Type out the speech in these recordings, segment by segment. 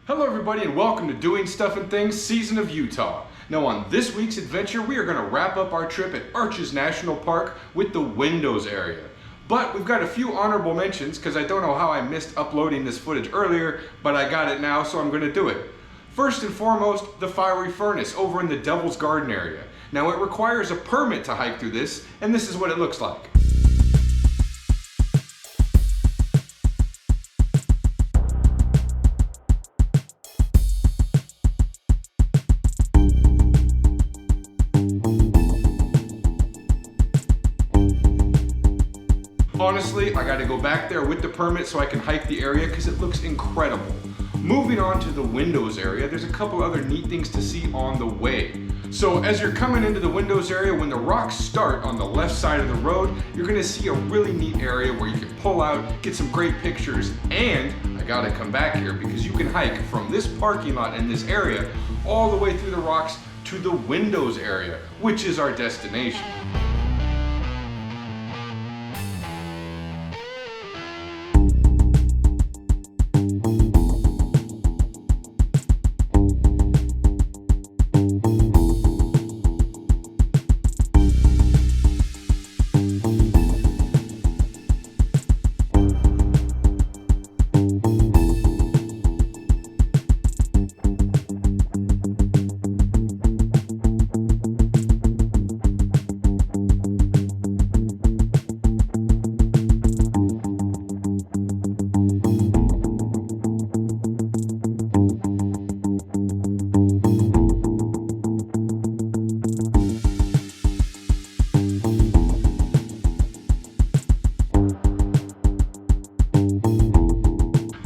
Hello everybody and welcome to Doing Stuff and Things Season of Utah. Now on this week's adventure we are going to wrap up our trip at Arches National Park with the Windows area. But we've got a few honorable mentions because I don't know how I missed uploading this footage earlier, but I got it now so I'm going to do it. First and foremost, the Fiery Furnace over in the Devil's Garden area. Now it requires a permit to hike through this, and this is what it looks like. Honestly, I gotta go back there with the permit so I can hike the area because it looks incredible. Moving on to the Windows area, there's a couple other neat things to see on the way. So as you're coming into the Windows area, when the rocks start on the left side of the road, you're gonna see a really neat area where you can pull out, get some great pictures, and I gotta come back here because you can hike from this parking lot in this area all the way through the rocks to the Windows area, which is our destination.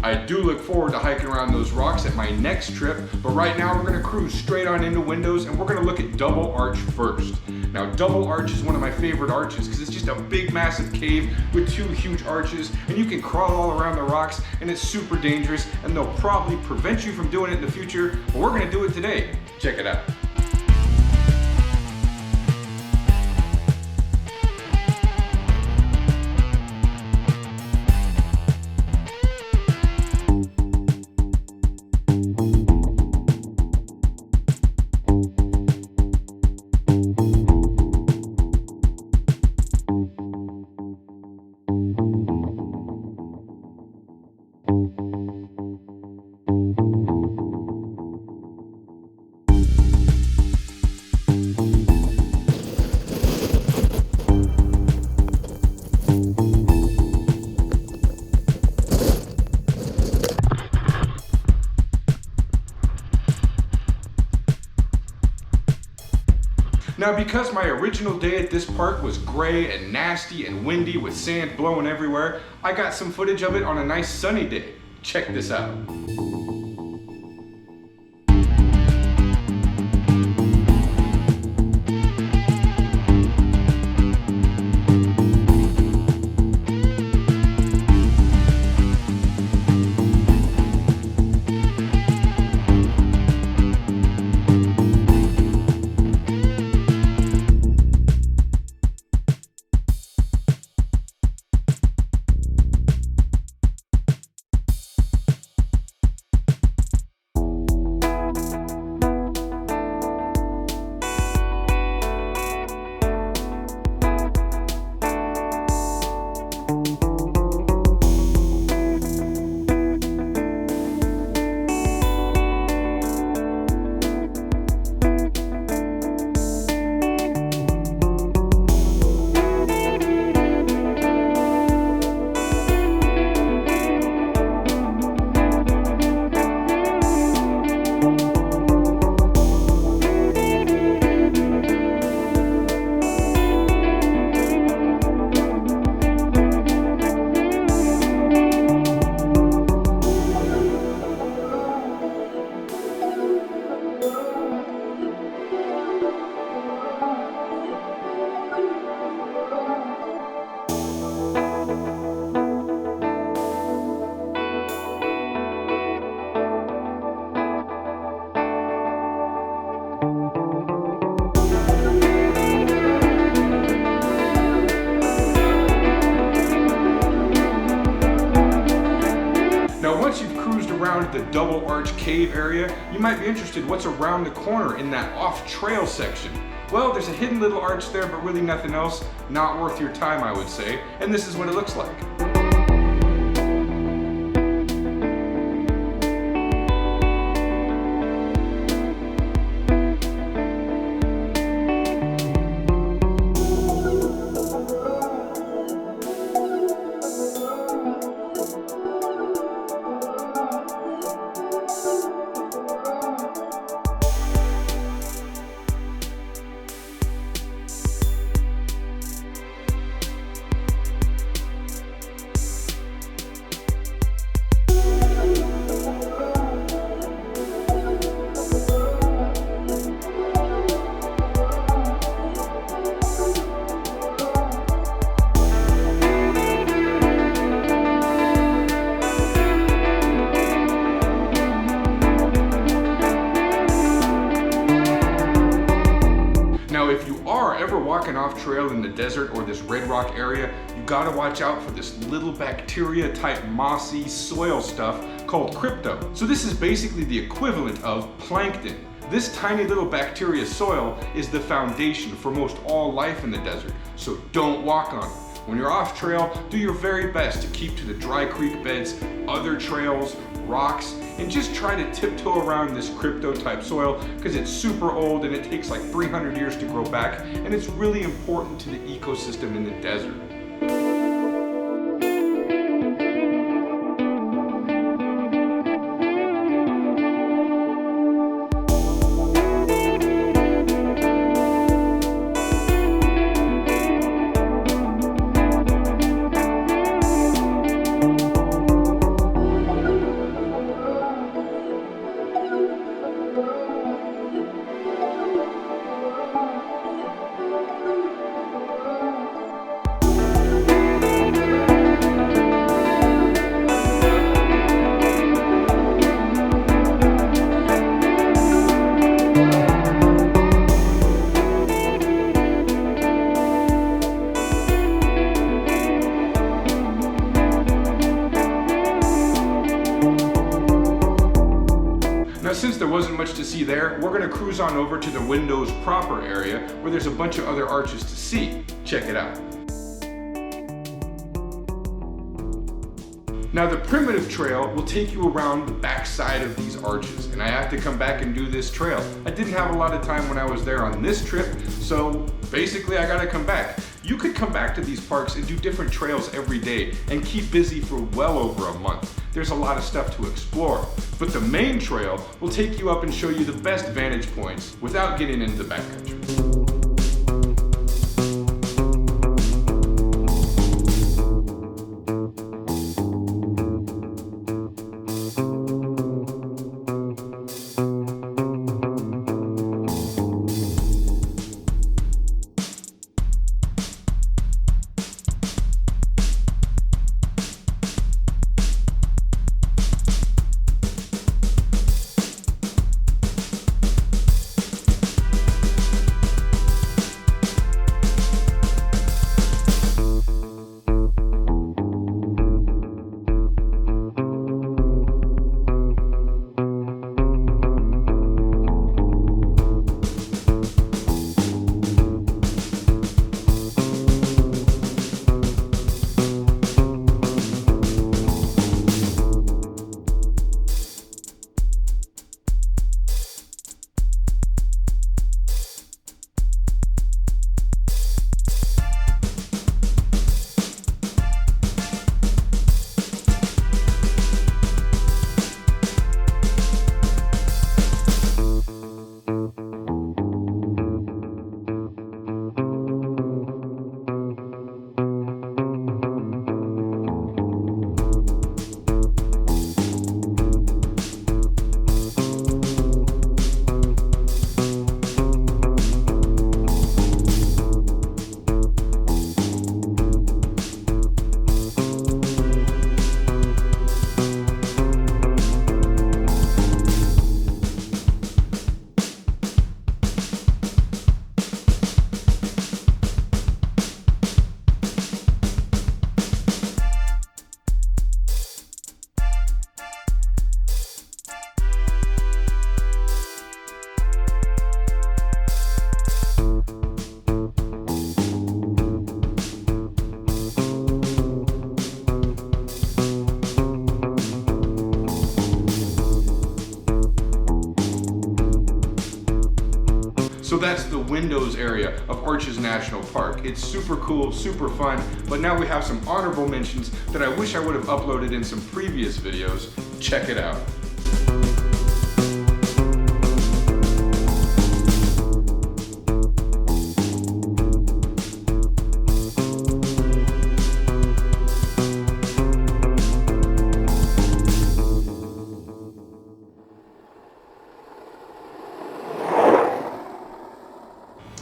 I do look forward to hiking around those rocks at my next trip, but right now we're gonna cruise straight on into Windows and we're gonna look at Double Arch first. Now Double Arch is one of my favorite arches because it's just a big massive cave with two huge arches and you can crawl all around the rocks and it's super dangerous and they'll probably prevent you from doing it in the future, but we're gonna do it today. Check it out. Now because my original day at this park was gray and nasty and windy with sand blowing everywhere, I got some footage of it on a nice sunny day. Check this out. around the double arch cave area, you might be interested what's around the corner in that off-trail section. Well, there's a hidden little arch there, but really nothing else. Not worth your time, I would say. And this is what it looks like. Ever walking off trail in the desert or this red rock area, you gotta watch out for this little bacteria type mossy soil stuff called crypto. So this is basically the equivalent of plankton. This tiny little bacteria soil is the foundation for most all life in the desert, so don't walk on it. When you're off trail, do your very best to keep to the dry creek beds, other trails, rocks, and just try to tiptoe around this crypto type soil because it's super old and it takes like 300 years to grow back, and it's really important to the ecosystem in the desert. Since there wasn't much to see there, we're gonna cruise on over to the windows proper area where there's a bunch of other arches to see. Check it out. Now the primitive trail will take you around the back side of these arches, and I have to come back and do this trail. I didn't have a lot of time when I was there on this trip, so basically I gotta come back. You could come back to these parks and do different trails every day and keep busy for well over a month. There's a lot of stuff to explore. But the main trail will take you up and show you the best vantage points without getting into the backcountry. So that's the windows area of Arches National Park. It's super cool, super fun, but now we have some honorable mentions that I wish I would have uploaded in some previous videos. Check it out.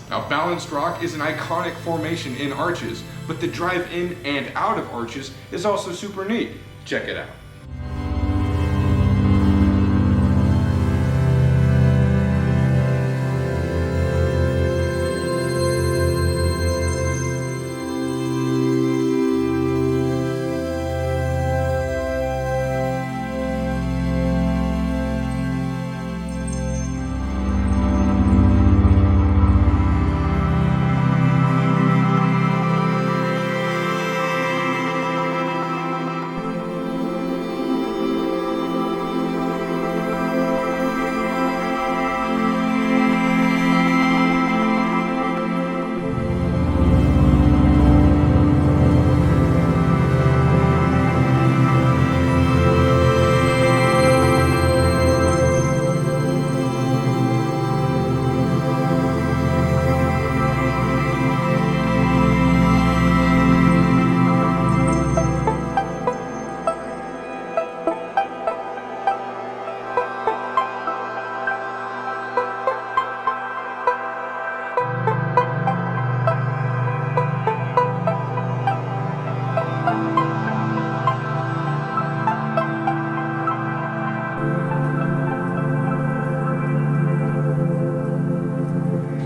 Now, Balanced Rock is an iconic formation in Arches, but the drive in and out of Arches is also super neat. Check it out.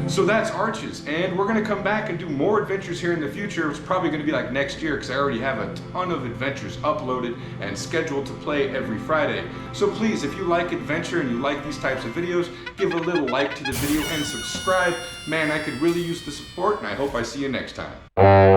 So that's Arches, and we're gonna come back and do more adventures here in the future. It's probably gonna be like next year because I already have a ton of adventures uploaded and scheduled to play every Friday. So please, if you like adventure and you like these types of videos, give a little like to the video and subscribe. Man, I could really use the support, and I hope I see you next time.